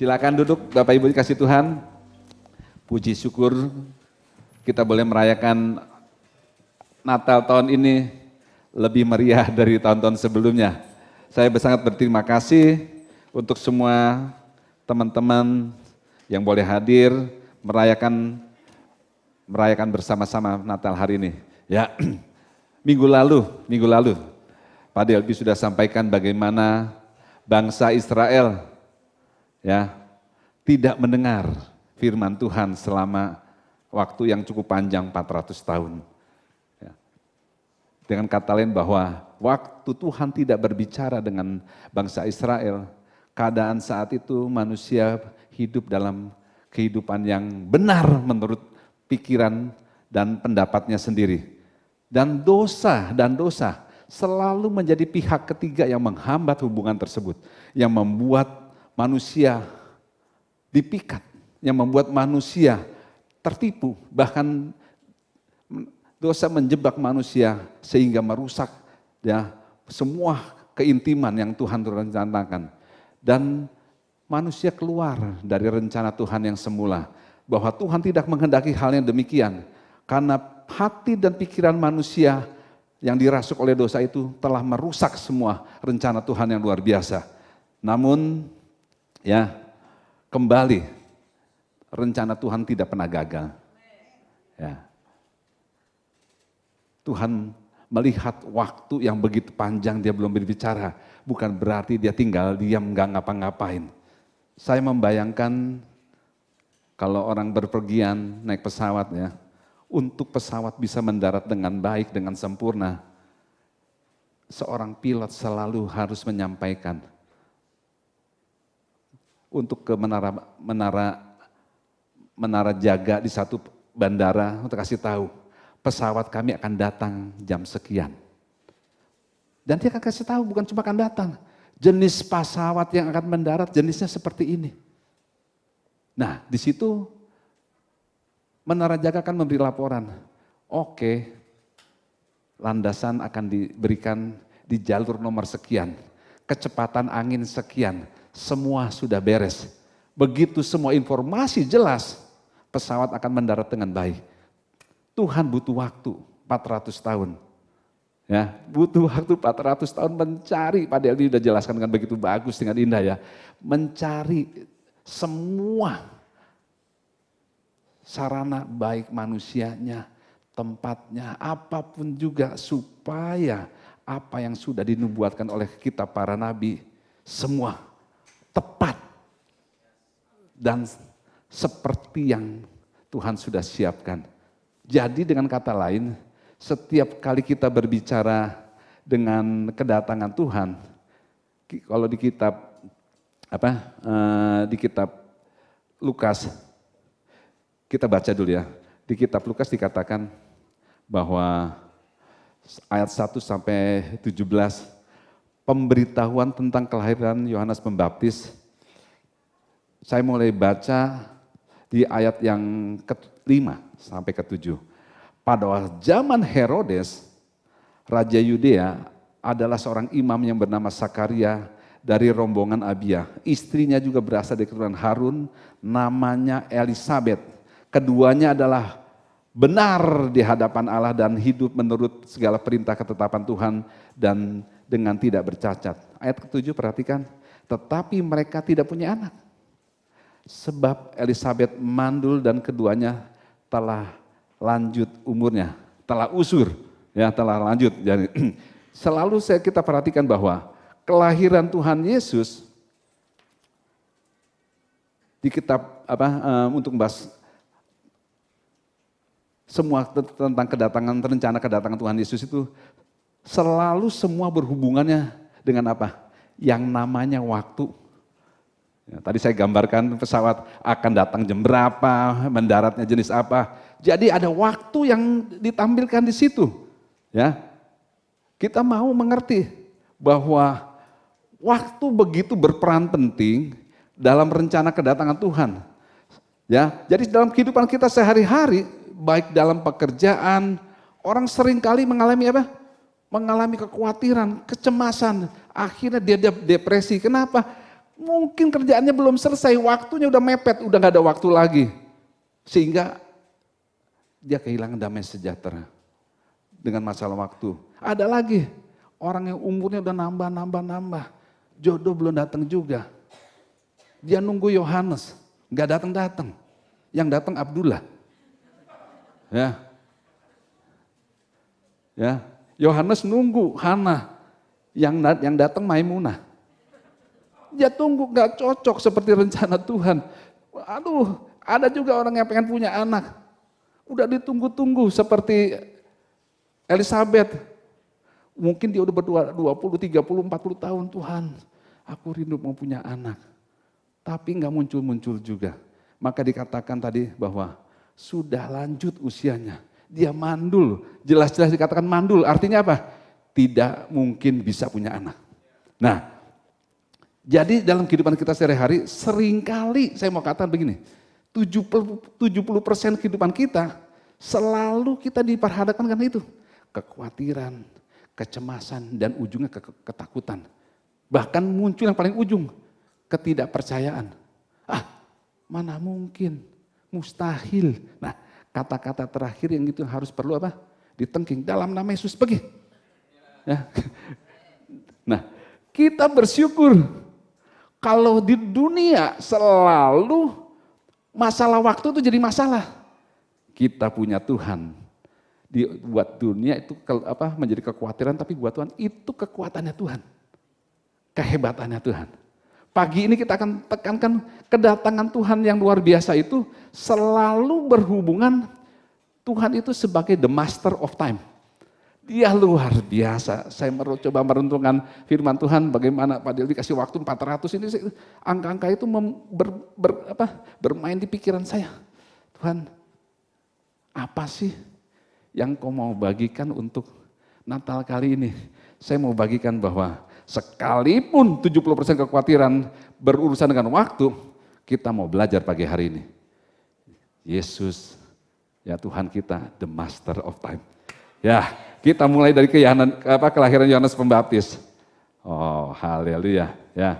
Silakan duduk Bapak Ibu dikasih Tuhan. Puji syukur kita boleh merayakan Natal tahun ini lebih meriah dari tahun-tahun sebelumnya. Saya sangat berterima kasih untuk semua teman-teman yang boleh hadir merayakan bersama-sama Natal hari ini. Ya, minggu lalu Pak Delbi sudah sampaikan bagaimana bangsa Israel ya tidak mendengar firman Tuhan selama waktu yang cukup panjang 400 tahun. Ya. Dengan kata lain bahwa waktu Tuhan tidak berbicara dengan bangsa Israel, keadaan saat itu manusia hidup dalam kehidupan yang benar menurut pikiran dan pendapatnya sendiri. Dan dosa selalu menjadi pihak ketiga yang menghambat hubungan tersebut, yang membuat manusia dipikat, yang membuat manusia tertipu, bahkan dosa menjebak manusia sehingga merusak ya semua keintiman yang Tuhan rencanakan. Dan manusia keluar dari rencana Tuhan yang semula, bahwa Tuhan tidak menghendaki hal yang demikian, karena hati dan pikiran manusia yang dirasuk oleh dosa itu telah merusak semua rencana Tuhan yang luar biasa. Namun ya kembali rencana Tuhan tidak pernah gagal. Ya. Tuhan melihat waktu yang begitu panjang dia belum berbicara, bukan berarti dia tinggal diam nggak ngapa-ngapain. Saya membayangkan kalau orang berpergian naik pesawat ya, untuk pesawat bisa mendarat dengan baik, dengan sempurna, seorang pilot selalu harus menyampaikan untuk ke menara jaga di satu bandara untuk kasih tahu, pesawat kami akan datang jam sekian. Dan dia akan kasih tahu, bukan cuma akan datang, jenis pesawat yang akan mendarat jenisnya seperti ini. Nah, di situ menara jaga akan memberi laporan, oke, landasan akan diberikan di jalur nomor sekian, kecepatan angin sekian, semua sudah beres. Begitu semua informasi jelas, pesawat akan mendarat dengan baik. Tuhan butuh waktu 400 tahun. Ya, butuh waktu 400 tahun mencari, Pak Deldi sudah jelaskan dengan begitu bagus, dengan indah ya. Mencari semua sarana baik manusianya, tempatnya, apapun juga supaya apa yang sudah dinubuatkan oleh kita para nabi semua tepat dan seperti yang Tuhan sudah siapkan. Jadi dengan kata lain, setiap kali kita berbicara dengan kedatangan Tuhan, kalau di kitab di kitab Lukas, kita baca dulu ya. Di kitab Lukas dikatakan bahwa ayat 1 sampai 17 pemberitahuan tentang kelahiran Yohanes Pembaptis. Saya mulai baca di ayat yang ke-5 sampai ke-7. Pada zaman Herodes, Raja Yudea adalah seorang imam yang bernama Sakaria dari rombongan Abia. Istrinya juga berasal dari keturunan Harun, namanya Elisabet. Keduanya adalah benar di hadapan Allah dan hidup menurut segala perintah ketetapan Tuhan dan dengan tidak bercacat. Ayat ke-7 perhatikan, tetapi mereka tidak punya anak. Sebab Elisabet mandul dan keduanya telah lanjut umurnya, telah usur, ya telah lanjut. Jadi selalu kita perhatikan bahwa kelahiran Tuhan Yesus di kitab untuk membahas semua tentang rencana kedatangan Tuhan Yesus itu selalu semua berhubungannya dengan apa? Yang namanya waktu. Ya, tadi saya gambarkan pesawat akan datang jam berapa, mendaratnya jenis apa. Jadi ada waktu yang ditampilkan di situ. Ya, kita mau mengerti bahwa waktu begitu berperan penting dalam rencana kedatangan Tuhan. Ya, jadi dalam kehidupan kita sehari-hari, baik dalam pekerjaan, orang seringkali mengalami apa? Mengalami kekhawatiran, kecemasan, akhirnya dia depresi. Kenapa? Mungkin kerjaannya belum selesai, waktunya udah mepet, udah gak ada waktu lagi. Sehingga dia kehilangan damai sejahtera dengan masalah waktu. Ada lagi orang yang umurnya udah nambah. Jodoh belum datang juga. Dia nunggu Yohanes, gak datang-datang. Yang datang Abdullah. Ya, Yohanes nunggu Hana, yang datang Maimunah. Dia tunggu gak cocok seperti rencana Tuhan. Aduh, ada juga orang yang pengen punya anak. Udah ditunggu-tunggu seperti Elizabeth. Mungkin dia udah berdua 20, 30, 40 tahun. Tuhan, aku rindu mau punya anak. Tapi gak muncul-muncul juga. Maka dikatakan tadi bahwa sudah lanjut usianya. Dia mandul, jelas-jelas dikatakan mandul. Artinya apa? Tidak mungkin bisa punya anak. Nah, jadi dalam kehidupan kita sehari-hari seringkali saya mau katakan begini. 70% kehidupan kita selalu kita diperhadapkan dengan itu. Kekhawatiran, kecemasan, dan ujungnya ketakutan. Bahkan muncul yang paling ujung, ketidakpercayaan. Mana mungkin, mustahil. Nah, kata-kata terakhir yang itu harus perlu apa? Ditengking, dalam nama Yesus pergi. Ya. Nah, kita bersyukur kalau di dunia selalu masalah waktu itu jadi masalah. Kita punya Tuhan. Buat dunia itu menjadi kekhawatiran, tapi buat Tuhan itu kekuatannya Tuhan. Kehebatannya Tuhan. Pagi ini kita akan tekankan kedatangan Tuhan yang luar biasa itu selalu berhubungan Tuhan itu sebagai the master of time. Dia luar biasa. Saya coba merenungkan firman Tuhan bagaimana Pak Delvi kasih waktu 400 ini angka-angka itu bermain di pikiran saya. Tuhan, apa sih yang kau mau bagikan untuk Natal kali ini? Saya mau bagikan bahwa sekalipun 70% kekhawatiran berurusan dengan waktu, kita mau belajar pagi hari ini. Yesus, ya Tuhan kita, the master of time. Ya, kita mulai dari kelahiran Yohanes Pembaptis. Oh, haleluya. Ya.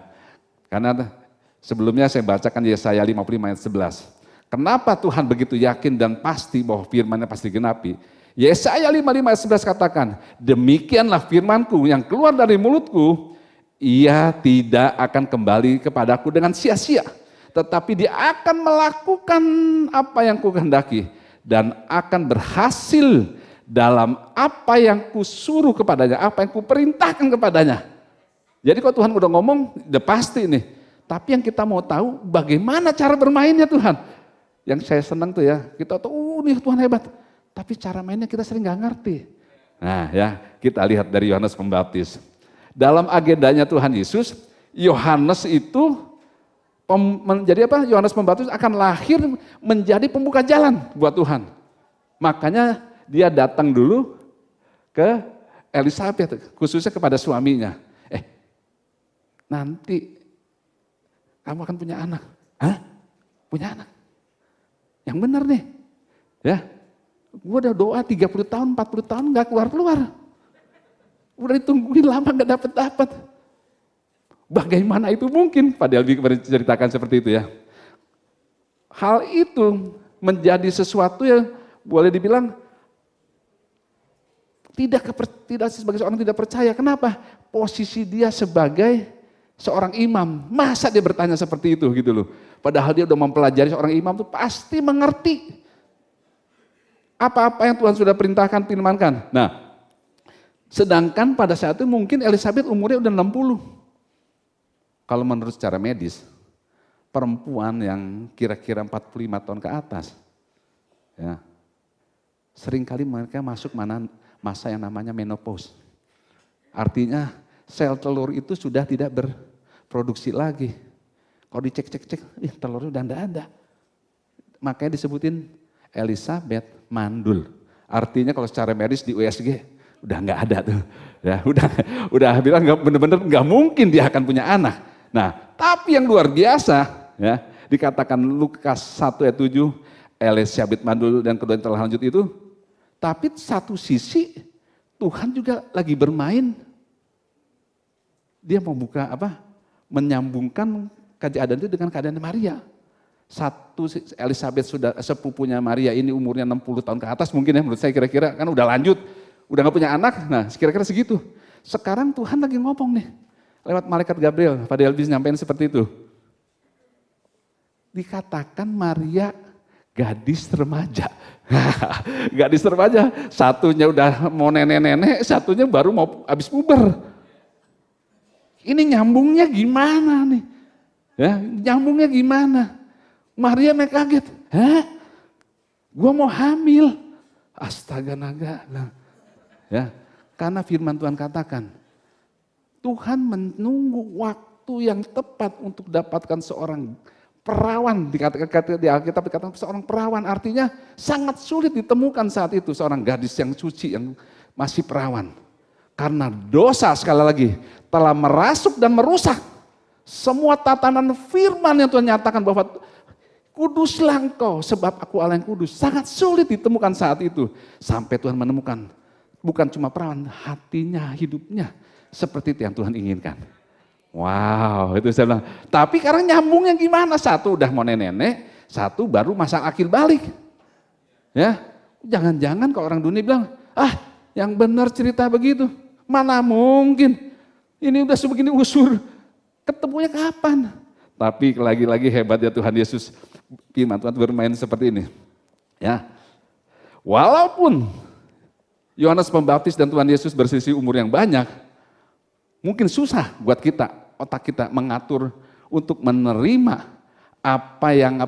Karena sebelumnya saya bacakan Yesaya 55 ayat 11. Kenapa Tuhan begitu yakin dan pasti bahwa firman-Nya pasti genapi? Yesaya 55 ayat 11 katakan, demikianlah firman-Ku yang keluar dari mulutku, ia tidak akan kembali kepadaku dengan sia-sia, tetapi dia akan melakukan apa yang kukehendaki dan akan berhasil dalam apa yang kusuruh kepadanya, apa yang kuperintahkan kepadanya. Jadi kalau Tuhan udah ngomong, udah pasti nih. Tapi yang kita mau tahu bagaimana cara bermainnya Tuhan. Yang saya senang tuh ya, kita tahu nih Tuhan hebat. Tapi cara mainnya kita sering gak ngerti. Nah ya, kita lihat dari Yohanes Pembaptis. Dalam agendanya Tuhan Yesus, Yohanes itu menjadi apa? Yohanes Pembaptis akan lahir menjadi pembuka jalan buat Tuhan. Makanya dia datang dulu ke Elizabeth, khususnya kepada suaminya. Nanti kamu akan punya anak. Hah? Punya anak? Yang benar nih. Ya. Gue udah doa 30 tahun, 40 tahun gak keluar-keluar. Udah ditungguin lama gak dapet-dapet. Bagaimana itu mungkin? Pak Delvi ceritakan seperti itu ya. Hal itu menjadi sesuatu yang boleh dibilang tidak sebagai seorang tidak percaya. Kenapa? Posisi dia sebagai seorang imam. Masa dia bertanya seperti itu gitu loh. Padahal dia udah mempelajari seorang imam itu pasti mengerti. Apa-apa yang Tuhan sudah perintahkan, firmankan. Nah, sedangkan pada saat itu mungkin Elizabeth umurnya udah 60. Kalau menurut secara medis, perempuan yang kira-kira 45 tahun ke atas, ya, seringkali mereka masuk masa yang namanya menopause. Artinya sel telur itu sudah tidak berproduksi lagi. Kalau dicek-cek, telurnya udah enggak ada. Makanya disebutin Elizabeth mandul. Artinya kalau secara medis di USG udah nggak ada tuh. Ya, udah bilang bener-bener nggak mungkin dia akan punya anak. Nah, tapi yang luar biasa ya, dikatakan Lukas 1 ayat 7, Elizabeth mandul dan kedua yang telah lanjut itu. Tapi satu sisi Tuhan juga lagi bermain. Dia mau buka menyambungkan keadaan itu dengan keadaan Maria. Satu, Elizabeth sudah sepupunya Maria ini umurnya 60 tahun ke atas mungkin ya, menurut saya kira-kira kan udah lanjut, udah gak punya anak, nah kira-kira segitu. Sekarang Tuhan lagi ngomong nih, lewat malaikat Gabriel, pada Elvis nyampein seperti itu. Dikatakan Maria gadis remaja. Gadis remaja, satunya udah mau nenek-nenek, satunya baru mau habis puber. Ini nyambungnya gimana nih? Ya, nyambungnya gimana? Maria kaget, hah? Gua mau hamil. Astaga naga. Nah, ya, karena firman Tuhan katakan, Tuhan menunggu waktu yang tepat untuk dapatkan seorang perawan. Di Alkitab dikatakan seorang perawan, artinya sangat sulit ditemukan saat itu seorang gadis yang suci, yang masih perawan. Karena dosa sekali lagi telah merasuk dan merusak semua tatanan firman yang Tuhan nyatakan bahwa kuduslah engkau sebab aku Allah yang kudus. Sangat sulit ditemukan saat itu. Sampai Tuhan menemukan bukan cuma perawan, hatinya, hidupnya seperti itu yang Tuhan inginkan. Wow, itu saya bilang. Tapi sekarang nyambungnya gimana? Satu udah mau nenek, satu baru masa akil balik. Ya, jangan-jangan kalau orang dunia bilang, yang benar cerita begitu. Mana mungkin? Ini udah sebegini usur. Ketemunya kapan? Tapi lagi-lagi hebatnya Tuhan Yesus, firman Tuhan bermain seperti ini. Ya, walaupun Yohanes Pembaptis dan Tuhan Yesus berselisih umur yang banyak, mungkin susah buat kita, otak kita mengatur untuk menerima apa yang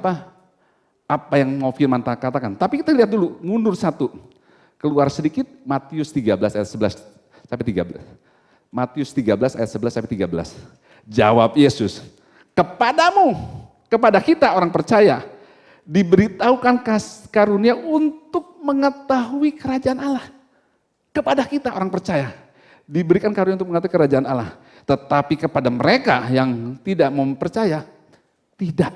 mau firman katakan. Tapi kita lihat dulu, mundur satu, keluar sedikit, Matius 13 ayat 11 sampai 13. Matius 13 ayat 11 sampai 13. Jawab Yesus, kepadamu, kepada kita orang percaya, diberitahukan karunia untuk mengetahui kerajaan Allah. Kepada kita orang percaya, diberikan karunia untuk mengetahui kerajaan Allah. Tetapi kepada mereka yang tidak mau percaya, tidak.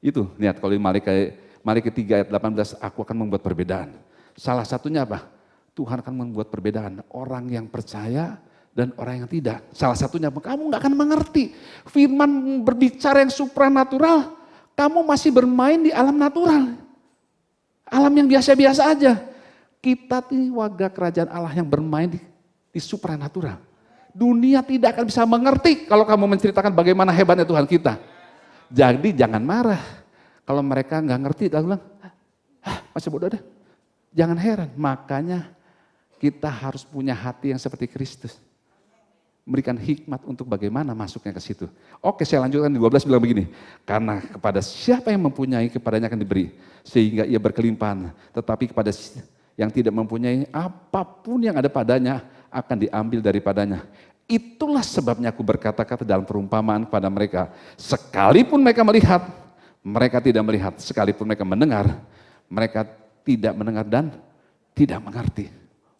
Itu, lihat kalau di Malaikat 3 ayat 18, aku akan membuat perbedaan. Salah satunya apa? Tuhan akan membuat perbedaan. Orang yang percaya dan orang yang tidak. Salah satunya, kamu gak akan mengerti. Firman berbicara yang supranatural, kamu masih bermain di alam natural. Alam yang biasa-biasa aja. Kita nih warga kerajaan Allah yang bermain di supranatural. Dunia tidak akan bisa mengerti kalau kamu menceritakan bagaimana hebatnya Tuhan kita. Jadi jangan marah. Kalau mereka gak ngerti, dia bilang, masih bodoh deh. Jangan heran, makanya kita harus punya hati yang seperti Kristus. Memberikan hikmat untuk bagaimana masuknya ke situ. Oke, saya lanjutkan di 12 bilang begini. Karena kepada siapa yang mempunyai, kepadanya akan diberi. Sehingga ia berkelimpahan. Tetapi kepada yang tidak mempunyai, apapun yang ada padanya akan diambil daripadanya. Itulah sebabnya aku berkata-kata dalam perumpamaan kepada mereka. Sekalipun mereka melihat, mereka tidak melihat. Sekalipun mereka mendengar, mereka tidak mendengar dan tidak mengerti.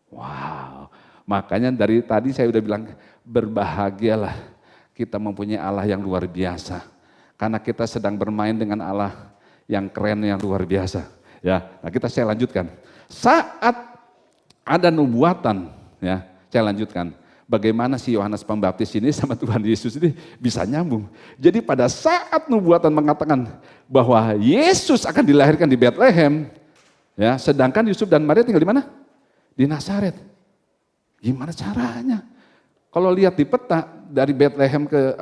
Wow, makanya dari tadi saya udah bilang, berbahagialah kita mempunyai Allah yang luar biasa. Karena kita sedang bermain dengan Allah yang keren, yang luar biasa. Ya, nah saya lanjutkan. Saat ada nubuatan, ya, saya lanjutkan. Bagaimana si Yohanes Pembaptis ini sama Tuhan Yesus ini bisa nyambung. Jadi pada saat nubuatan mengatakan bahwa Yesus akan dilahirkan di Bethlehem, ya, sedangkan Yusuf dan Maria tinggal di mana? Di Nazaret. Gimana caranya? Kalau lihat di peta dari Bethlehem ke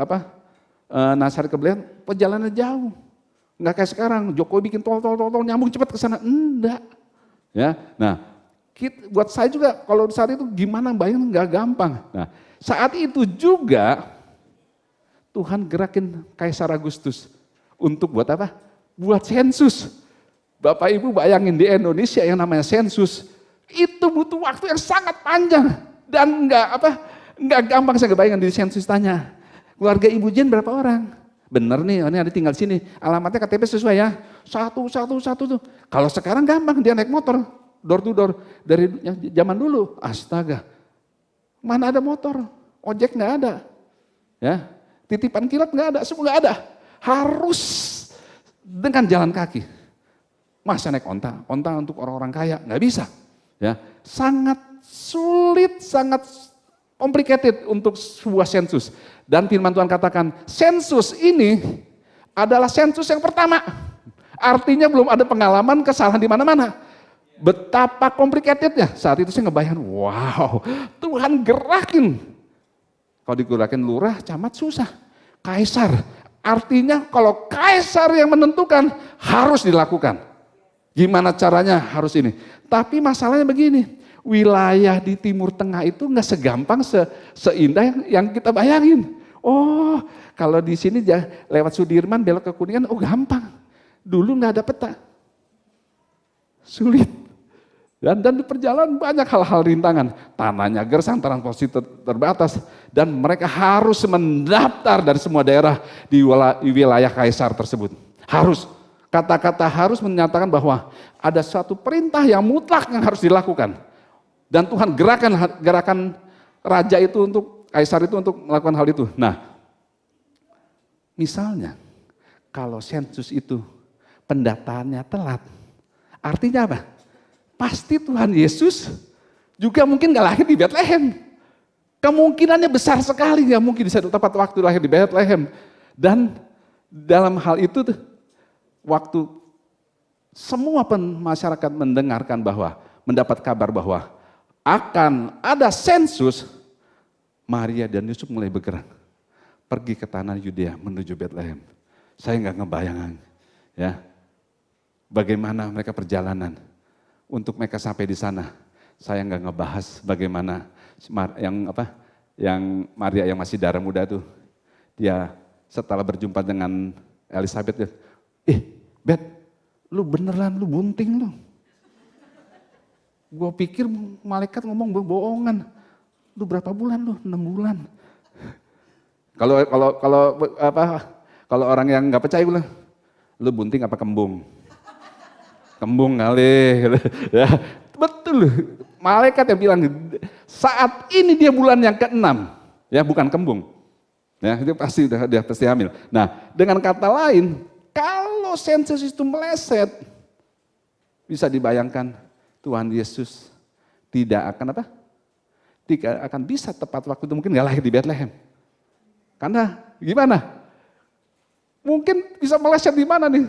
Nazaret ke Bethlehem, perjalanan jauh. Enggak kayak sekarang, Jokowi bikin tol nyambung cepat ke sana. Enggak. Ya. Nah, buat saya juga kalau saat itu gimana bayangin, enggak gampang. Nah, saat itu juga Tuhan gerakin Kaisar Agustus untuk buat apa? Buat sensus. Bapak Ibu bayangin di Indonesia yang namanya sensus, itu butuh waktu yang sangat panjang dan enggak gampang. Saya bayangin di sensus tanya, keluarga Ibu Jen berapa orang? Bener nih, ini ada tinggal sini, alamatnya KTP sesuai ya, satu tuh. Kalau sekarang gampang, dia naik motor, door to door, dari zaman dulu, astaga, mana ada motor, ojek nggak ada, ya, titipan kilat nggak ada, semua nggak ada, harus dengan jalan kaki. Masa naik onta untuk orang-orang kaya, nggak bisa. Ya, sangat sulit, sangat complicated untuk sebuah sensus. Dan firman Tuhan katakan, sensus ini adalah sensus yang pertama. Artinya belum ada pengalaman kesalahan di mana-mana. Betapa complicatednya. Saat itu saya ngebayangin, wow, Tuhan gerakin. Kalau digerakin lurah, camat susah. Kaisar. Artinya kalau kaisar yang menentukan, harus dilakukan. Gimana caranya? Harus ini. Tapi masalahnya begini, wilayah di Timur Tengah itu nggak segampang, seindah yang kita bayangin. Oh, kalau di sini lewat Sudirman belok ke Kuningan, oh gampang. Dulu nggak ada peta, sulit. Dan di perjalanan banyak hal-hal rintangan. Tanahnya gersang, transportasi terbatas. Dan mereka harus mendaftar dari semua daerah di wilayah kaisar tersebut. Harus, kata-kata harus menyatakan bahwa ada suatu perintah yang mutlak yang harus dilakukan. Dan Tuhan gerakan raja itu untuk, kaisar itu untuk melakukan hal itu. Nah, misalnya kalau sensus itu pendataannya telat, artinya apa? Pasti Tuhan Yesus juga mungkin gak lahir di Bethlehem. Kemungkinannya besar sekali, gak mungkin bisa tepat waktu lahir di Bethlehem. Dan dalam hal itu, waktu semua masyarakat mendengarkan bahwa, mendapat kabar bahwa akan ada sensus, Maria dan Yusuf mulai bergerak. Pergi ke tanah Yudea menuju Bethlehem. Saya gak ngebayangkan, ya. Bagaimana mereka perjalanan untuk mereka sampai di sana. Saya nggak ngebahas bagaimana yang Maria yang masih darah muda tuh, dia setelah berjumpa dengan Elizabeth, Bet, lu beneran lu bunting lu. Gue pikir malaikat ngomong bohongan. Lu berapa bulan lu? 6 bulan. Kalau orang yang nggak percaya bilang, lu bunting apa kembung? Kembung kali, ya betul. Malaikat yang bilang saat ini dia bulan yang ke-6, ya bukan kembung, ya itu pasti dia pasti hamil. Nah, dengan kata lain, kalau sensus itu meleset, bisa dibayangkan Tuhan Yesus tidak akan tidak akan bisa tepat waktu itu, mungkin nggak lahir di Bethlehem. Karena gimana? Mungkin bisa meleset di mana nih?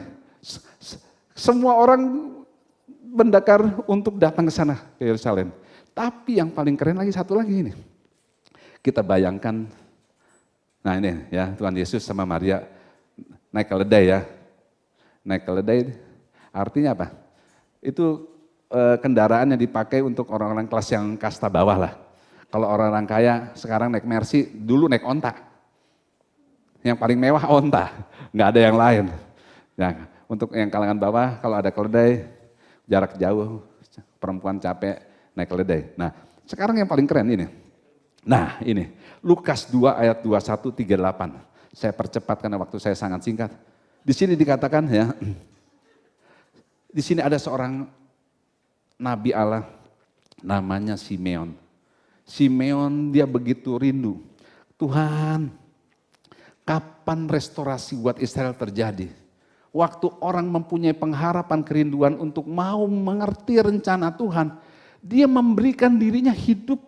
Semua orang mendekar untuk datang ke sana, ke Yerusalem. Tapi yang paling keren lagi satu lagi ini. Kita bayangkan, nah ini ya Tuhan Yesus sama Maria naik keledai ya. Naik keledai artinya apa? Itu kendaraan yang dipakai untuk orang-orang kelas yang kasta bawah lah. Kalau orang-orang kaya sekarang naik Mercy, dulu naik onta. Yang paling mewah onta, nggak ada yang lain. Nah, untuk yang kalangan bawah, kalau ada keledai, jarak jauh, perempuan capek, naik keledai. Nah, sekarang yang paling keren ini. Nah, ini, Lukas 2 ayat 21-38. Saya percepat karena waktu saya sangat singkat. Di sini dikatakan ya, di sini ada seorang Nabi Allah, namanya Simeon. Simeon dia begitu rindu. Tuhan, kapan restorasi buat Israel terjadi? Waktu orang mempunyai pengharapan, kerinduan untuk mau mengerti rencana Tuhan, dia memberikan dirinya hidup,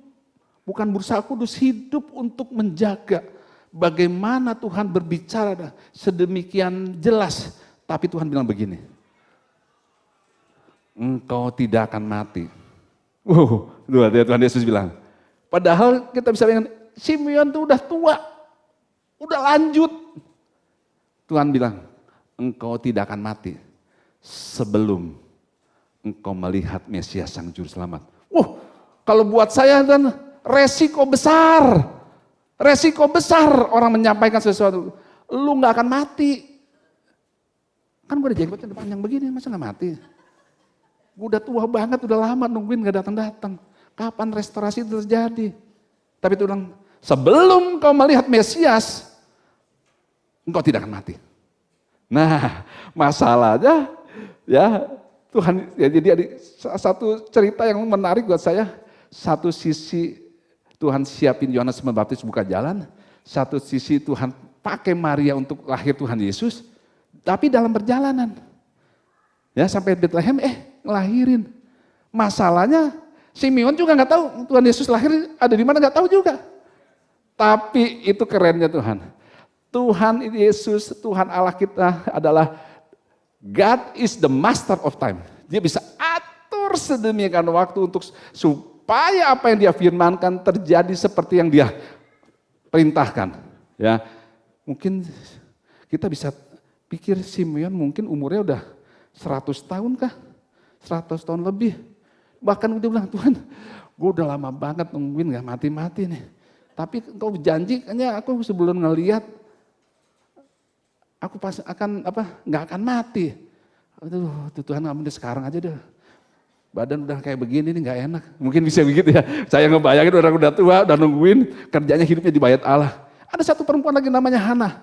bukan berusaha kudus, hidup untuk menjaga bagaimana Tuhan berbicara sedemikian jelas. Tapi Tuhan bilang begini, engkau tidak akan mati. Tuhan Yesus bilang. Padahal kita bisa bayangkan, Simeon itu udah tua, udah lanjut. Tuhan bilang, engkau tidak akan mati sebelum engkau melihat Mesias Sang Juru Selamat. Kalau buat saya dan resiko besar orang menyampaikan sesuatu. Lu gak akan mati. Kan gue udah jenggotnya panjang begini, masa gak mati? Gue udah tua banget, udah lama nungguin gak datang-datang. Kapan restorasi itu terjadi? Tapi Tuhan bilang, sebelum kau melihat Mesias, engkau tidak akan mati. Nah, masalahnya ya Tuhan, ya, jadi ada satu cerita yang menarik buat saya. Satu sisi Tuhan siapin Yohanes Pembaptis buka jalan, satu sisi Tuhan pakai Maria untuk lahir Tuhan Yesus, tapi dalam perjalanan ya sampai Bethlehem ngelahirin. Masalahnya Simeon juga nggak tahu Tuhan Yesus lahir ada di mana, nggak tahu juga. Tapi itu kerennya Tuhan. Tuhan Yesus, Tuhan Allah kita adalah God is the master of time. Dia bisa atur sedemikian waktu untuk supaya apa yang dia firmankan terjadi seperti yang dia perintahkan. Ya, mungkin kita bisa pikir Simeon mungkin umurnya udah 100 tahun kah? 100 tahun lebih. Bahkan dia bilang, Tuhan gue udah lama banget nungguin gak mati-mati nih. Tapi engkau janji, kayaknya aku sebelum ngelihat, aku pas akan nggak akan mati. Aduh, Tuhan ampun sekarang aja deh. Badan udah kayak begini nih nggak enak. Mungkin bisa begitu ya. Saya ngebayangin orang udah tua, udah nungguin kerjanya hidupnya di bait Allah. Ada satu perempuan lagi namanya Hana.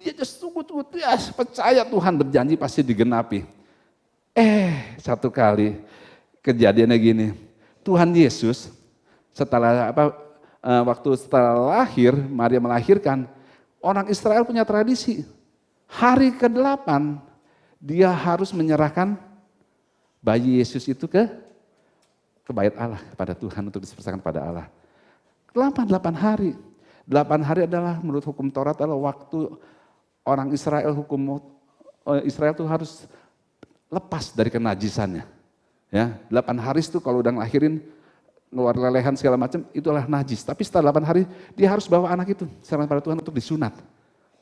Dia just tunggu, dia percaya Tuhan berjanji pasti digenapi. Satu kali kejadiannya gini. Tuhan Yesus setelah waktu setelah lahir, Maria melahirkan, orang Israel punya tradisi. Hari ke-8 dia harus menyerahkan bayi Yesus itu ke bait Allah, kepada Tuhan untuk dipersembahkan kepada Allah. 8 hari. 8 hari adalah menurut hukum Taurat adalah waktu orang Israel, hukum Israel itu harus lepas dari kenajisannya. Ya, 8 hari itu kalau udah ngelahirin keluar lelehan segala macam itulah najis. Tapi setelah 8 hari dia harus bawa anak itu serahkan pada Tuhan untuk disunat.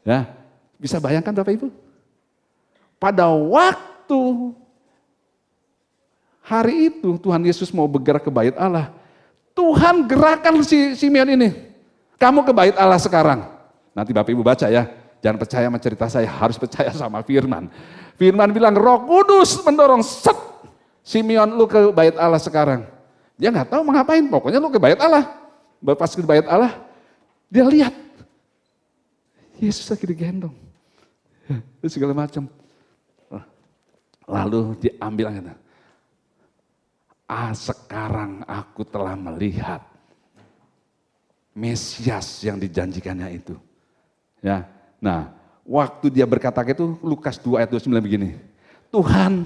Ya, bisa bayangkan Bapak Ibu? Pada waktu hari itu Tuhan Yesus mau bergerak ke bait Allah. Tuhan gerakan si Simeon ini. Kamu ke bait Allah sekarang. Nanti Bapak Ibu baca ya. Jangan percaya sama cerita saya, harus percaya sama firman. Firman bilang Roh Kudus mendorong set. Simeon lu ke bait Allah sekarang. Dia nggak tahu mau ngapain, pokoknya lu ke bait Allah. Pas ke bait Allah, dia lihat Yesus lagi digendong. Segala macam. Lalu diambil gitu. Sekarang aku telah melihat Mesias yang dijanjikannya itu. Ya. Nah, waktu dia berkata itu Lukas 2 ayat 29 begini. Tuhan,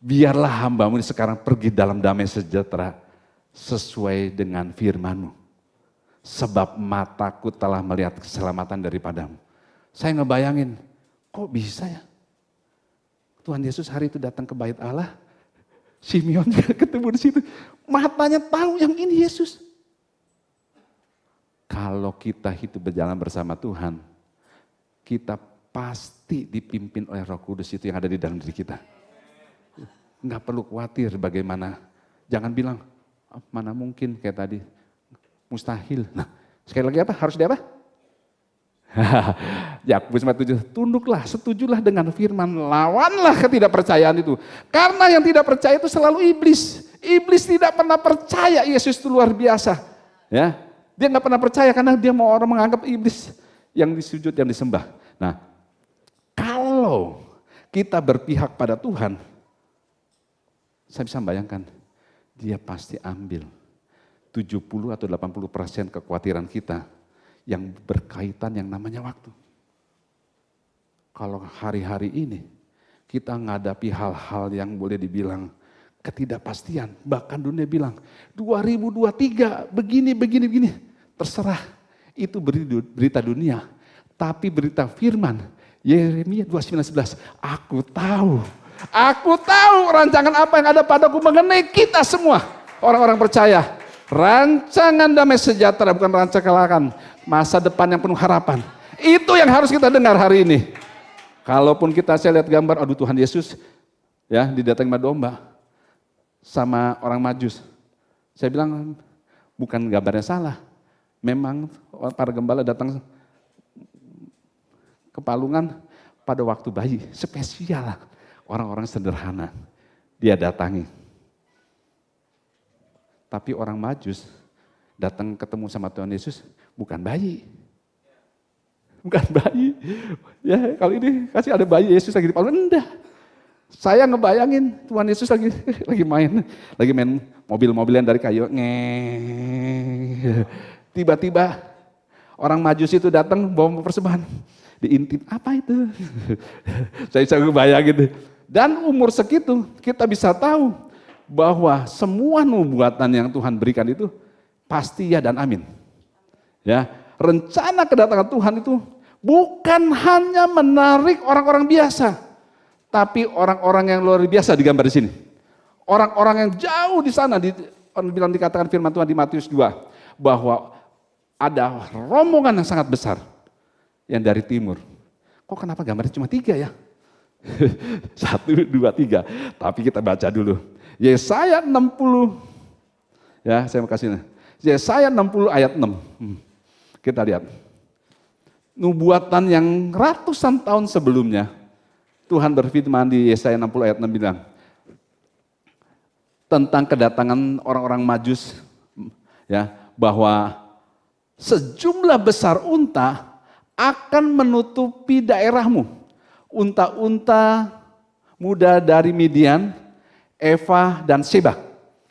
biarlah hambamu ini sekarang pergi dalam damai sejahtera sesuai dengan firman-Mu. Sebab mataku telah melihat keselamatan daripadamu. Saya ngebayangin, kok bisa ya? Tuhan Yesus hari itu datang ke bait Allah, Simeon juga ketemu di situ. Matanya tahu yang ini Yesus. Kalau kita hidup berjalan bersama Tuhan, kita pasti dipimpin oleh Roh Kudus itu yang ada di dalam diri kita. Enggak perlu khawatir bagaimana. Jangan bilang, mana mungkin kayak tadi, mustahil. Nah, sekali lagi apa? Harus di apa? Yakobus 4:7, tunduklah, setujulah dengan firman, lawanlah ketidakpercayaan itu. Karena yang tidak percaya itu selalu iblis. Iblis tidak pernah percaya Yesus itu luar biasa. Ya, dia nggak pernah percaya karena dia mau orang menganggap iblis yang disujud, yang disembah. Nah, kalau kita berpihak pada Tuhan, saya bisa bayangkan, dia pasti ambil 70 atau 80% kekhawatiran kita yang berkaitan yang namanya waktu. Kalau hari-hari ini kita menghadapi hal-hal yang boleh dibilang ketidakpastian, bahkan dunia bilang 2023 begini, terserah. Itu berita dunia, tapi berita firman Yeremia 29:11, aku tahu rancangan apa yang ada padaku mengenai kita semua, orang-orang percaya. Rancangan damai sejahtera, bukan rancangan kecelakaan, masa depan yang penuh harapan. Itu yang harus kita dengar hari ini. Kalaupun saya lihat gambar, aduh Tuhan Yesus ya didatangi domba sama orang Majus. Saya bilang bukan gambarnya salah. Memang para gembala datang ke palungan pada waktu bayi, spesial. Orang-orang sederhana dia datangi. Tapi orang Majus datang ketemu sama Tuhan Yesus bukan bayi. Bukan bayi. Ya, kalau ini kasih ada bayi Yesus lagi di palungan, enggak. Saya ngebayangin Tuhan Yesus lagi main mobil-mobilan dari kayu. Tiba-tiba orang Majus itu datang bawa persembahan. Diintip, apa itu? Saya bisa ngebayangin. Dan umur segitu kita bisa tahu bahwa semua nubuatan yang Tuhan berikan itu pasti ya dan amin. Ya, rencana kedatangan Tuhan itu bukan hanya menarik orang-orang biasa, tapi orang-orang yang luar biasa digambar di sini. Orang-orang yang jauh di sana, bilang dikatakan firman Tuhan di Matius 2, bahwa ada rombongan yang sangat besar yang dari timur. Kok kenapa gambarnya cuma 3 ya? 1, 2, 3. Tapi kita baca dulu. Yesaya 60. Ya, saya mau kasih. Yesaya 60 ayat 6. Kita lihat. Nubuatan yang ratusan tahun sebelumnya, Tuhan berfirman di Yesaya 60 ayat 6 bilang, tentang kedatangan orang-orang Majus, ya, bahwa sejumlah besar unta akan menutupi daerahmu. Unta-unta muda dari Midian, Eva dan Seba.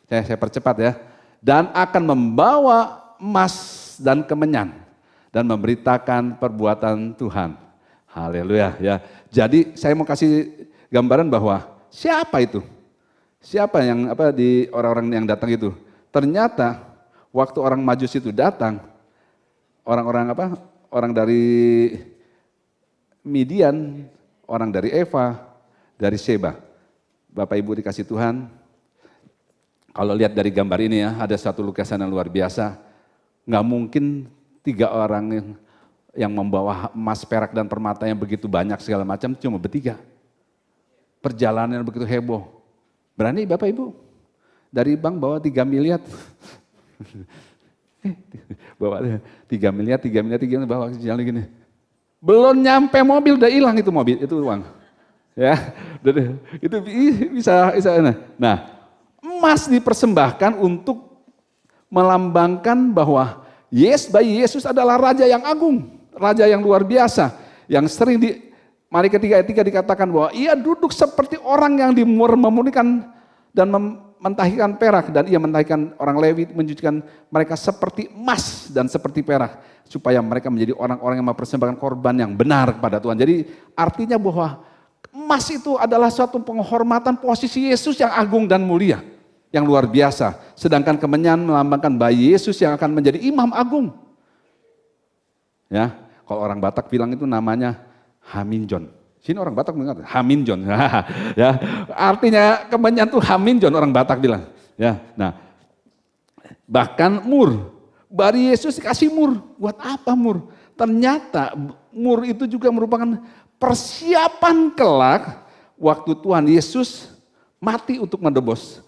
Saya percepat ya. Dan akan membawa emas dan kemenyan dan memberitakan perbuatan Tuhan. Haleluya ya. Jadi saya mau kasih gambaran bahwa siapa itu? Siapa yang di orang-orang yang datang itu? Ternyata waktu orang Majus itu datang, orang-orang orang dari Midian, orang dari Eva, dari Seba. Bapak Ibu dikasih Tuhan, kalau lihat dari gambar ini ya, ada satu lukisan yang luar biasa. Nggak mungkin 3 orang yang membawa emas, perak, dan permata yang begitu banyak segala macam, cuma bertiga. Perjalanan yang begitu heboh. Berani Bapak Ibu? Dari bank bawa 3 miliar. Bawa 3 miliar, bawa jalan gini. Belum nyampe mobil udah hilang itu mobil, itu uang. Ya, itu bisa. Nah, emas dipersembahkan untuk melambangkan bahwa bayi Yesus adalah Raja yang agung, Raja yang luar biasa, yang sering Mari ketiga ayat 3 dikatakan bahwa ia duduk seperti orang yang memurnikan dan mentahirkan perak, dan ia mentahirkan orang Lewi, menjadikan mereka seperti emas dan seperti perak, supaya mereka menjadi orang-orang yang mempersembahkan korban yang benar kepada Tuhan. Jadi artinya bahwa emas itu adalah suatu penghormatan posisi Yesus yang agung dan mulia, yang luar biasa. Sedangkan kemenyan melambangkan bayi Yesus yang akan menjadi imam agung. Ya, kalau orang Batak bilang itu namanya Haminjon. Sini orang Batak mengatakan Haminjon. Ya, artinya kemenyan itu Haminjon, orang Batak bilang. Ya, nah, bahkan mur, bayi Yesus dikasih mur. Buat apa mur? Ternyata mur itu juga merupakan persiapan kelak waktu Tuhan Yesus mati untuk menebus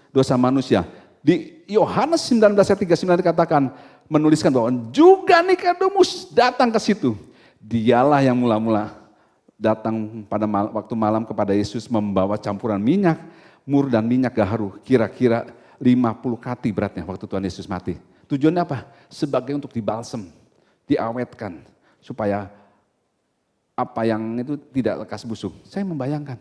dosa manusia. Di Yohanes 19 ayat 39 dikatakan, menuliskan bahwa juga Nikodemus datang ke situ. Dialah yang mula-mula datang pada waktu malam kepada Yesus membawa campuran minyak, mur dan minyak gaharu, kira-kira 50 kati beratnya waktu Tuhan Yesus mati. Tujuannya apa? Sebagai untuk dibalsem, diawetkan, supaya apa yang itu tidak lekas busuk. Saya membayangkan,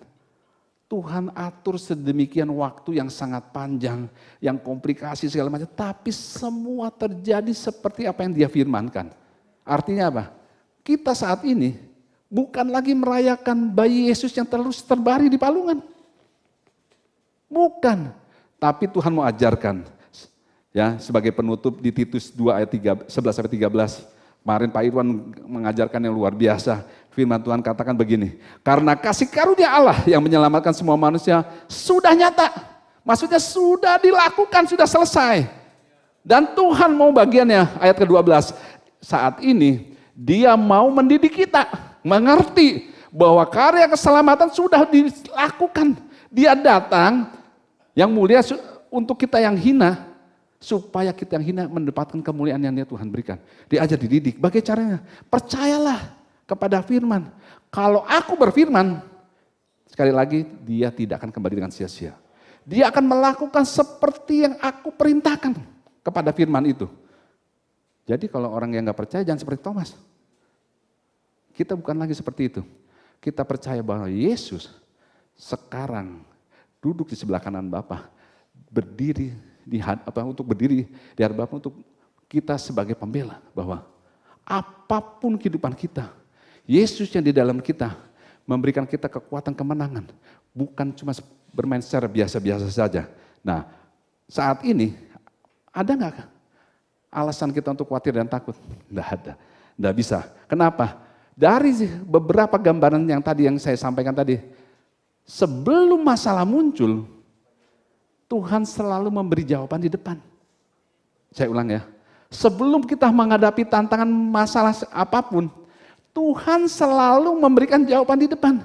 Tuhan atur sedemikian waktu yang sangat panjang, yang komplikasi segala macam, tapi semua terjadi seperti apa yang Dia firmankan. Artinya apa? Kita saat ini bukan lagi merayakan bayi Yesus yang terus terbaring di palungan. Bukan. Tapi Tuhan mau ajarkan. Ya, sebagai penutup di Titus 2 ayat 11-13. Kemarin Pak Irwan mengajarkan yang luar biasa. Firman Tuhan katakan begini. Karena kasih karunia Allah yang menyelamatkan semua manusia sudah nyata. Maksudnya sudah dilakukan, sudah selesai. Dan Tuhan mau bagiannya, ayat ke-12. Saat ini Dia mau mendidik kita, mengerti bahwa karya keselamatan sudah dilakukan. Dia datang yang mulia untuk kita yang hina, supaya kita yang hina mendapatkan kemuliaan yang Tuhan berikan. Diajar, dididik. Bagaimana caranya? Percayalah kepada firman. Kalau aku berfirman, sekali lagi Dia tidak akan kembali dengan sia-sia. Dia akan melakukan seperti yang aku perintahkan kepada firman itu. Jadi kalau orang yang gak percaya jangan seperti Thomas. Kita bukan lagi seperti itu. Kita percaya bahwa Yesus sekarang duduk di sebelah kanan Bapa, berdiri untuk berdiri di hadapan Bapa untuk kita sebagai pembela, bahwa apapun kehidupan kita, Yesus yang di dalam kita memberikan kita kekuatan kemenangan, bukan cuma bermain secara biasa-biasa saja. Nah, saat ini ada nggak alasan kita untuk khawatir dan takut? Tidak ada, tidak bisa. Kenapa? Dari beberapa gambaran yang tadi yang saya sampaikan tadi, sebelum masalah muncul, Tuhan selalu memberi jawaban di depan. Saya ulang ya, sebelum kita menghadapi tantangan masalah apapun, Tuhan selalu memberikan jawaban di depan.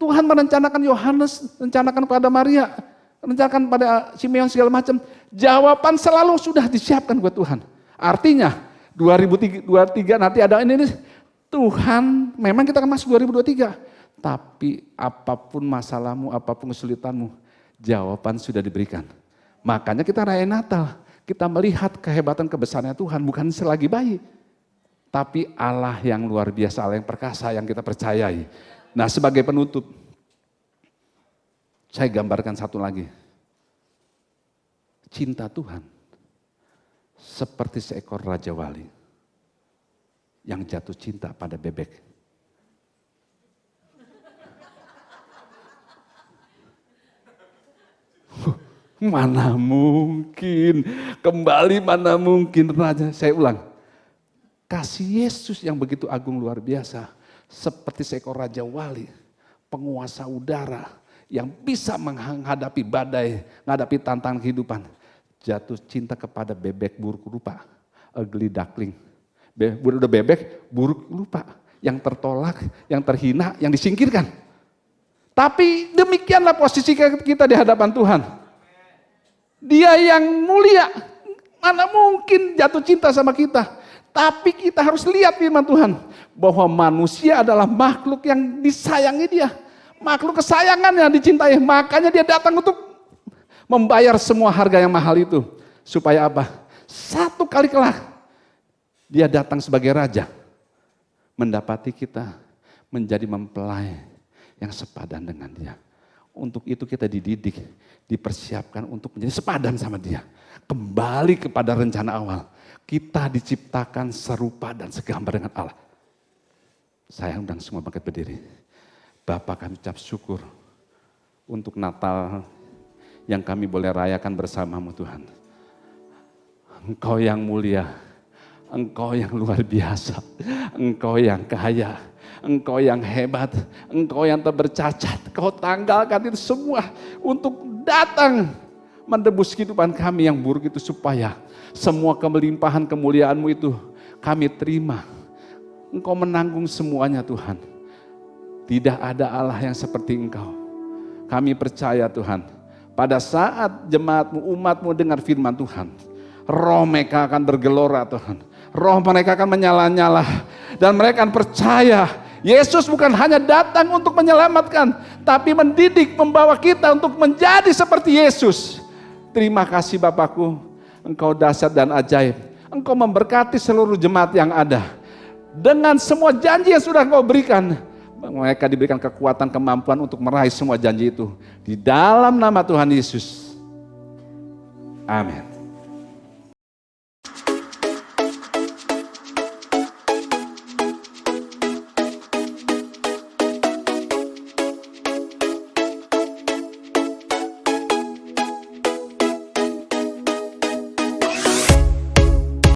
Tuhan merencanakan Yohanes, rencanakan pada Maria, rencanakan pada Simeon segala macam. Jawaban selalu sudah disiapkan buat Tuhan. Artinya 2023 nanti ada ini Tuhan, memang kita akan masuk 2023. Tapi apapun masalahmu, apapun kesulitanmu, jawaban sudah diberikan. Makanya kita rayain Natal, kita melihat kehebatan kebesarannya Tuhan, bukan selagi bayi. Tapi Allah yang luar biasa, Allah yang perkasa, yang kita percayai. Nah, sebagai penutup, saya gambarkan satu lagi. Cinta Tuhan seperti seekor raja wali yang jatuh cinta pada bebek. Mana mungkin, kembali mana mungkin raja. Saya ulang, kasih Yesus yang begitu agung luar biasa, seperti seekor raja wali, penguasa udara yang bisa menghadapi badai, menghadapi tantangan kehidupan. Jatuh cinta kepada bebek buruk rupa, ugly duckling. Udah bebek buruk rupa, yang tertolak, yang terhina, yang disingkirkan. Tapi demikianlah posisi kita di hadapan Tuhan. Dia yang mulia, mana mungkin jatuh cinta sama kita. Tapi kita harus lihat firman Tuhan, bahwa manusia adalah makhluk yang disayangi dia. Makhluk kesayangan yang dicintai, makanya dia datang untuk membayar semua harga yang mahal itu. Supaya apa? Satu kali kelak, dia datang sebagai raja, mendapati kita menjadi mempelai yang sepadan dengan dia. Untuk itu kita dididik, dipersiapkan untuk menjadi sepadan sama dia. Kembali kepada rencana awal. Kita diciptakan serupa dan segambar dengan Allah. Saya undang semua bangkit berdiri. Bapak, kami ucap syukur untuk Natal yang kami boleh rayakan bersamamu Tuhan. Engkau yang mulia, Engkau yang luar biasa, Engkau yang kaya, Engkau yang hebat, Engkau yang tak bercacat. Kau tanggalkan itu semua untuk datang menebus kehidupan kami yang buruk itu, supaya semua kemelimpahan kemuliaan-Mu itu kami terima. Engkau menanggung semuanya Tuhan. Tidak ada Allah yang seperti Engkau. Kami percaya Tuhan, pada saat jemaat-Mu, umat-Mu dengar firman Tuhan, roh mereka akan bergelora Tuhan. Roh mereka akan menyala-nyala. Dan mereka akan percaya, Yesus bukan hanya datang untuk menyelamatkan, tapi mendidik, membawa kita untuk menjadi seperti Yesus. Terima kasih Bapakku, Engkau dahsyat dan ajaib. Engkau memberkati seluruh jemaat yang ada. Dengan semua janji yang sudah Engkau berikan, mereka diberikan kekuatan, kemampuan untuk meraih semua janji itu. Di dalam nama Tuhan Yesus. Amin.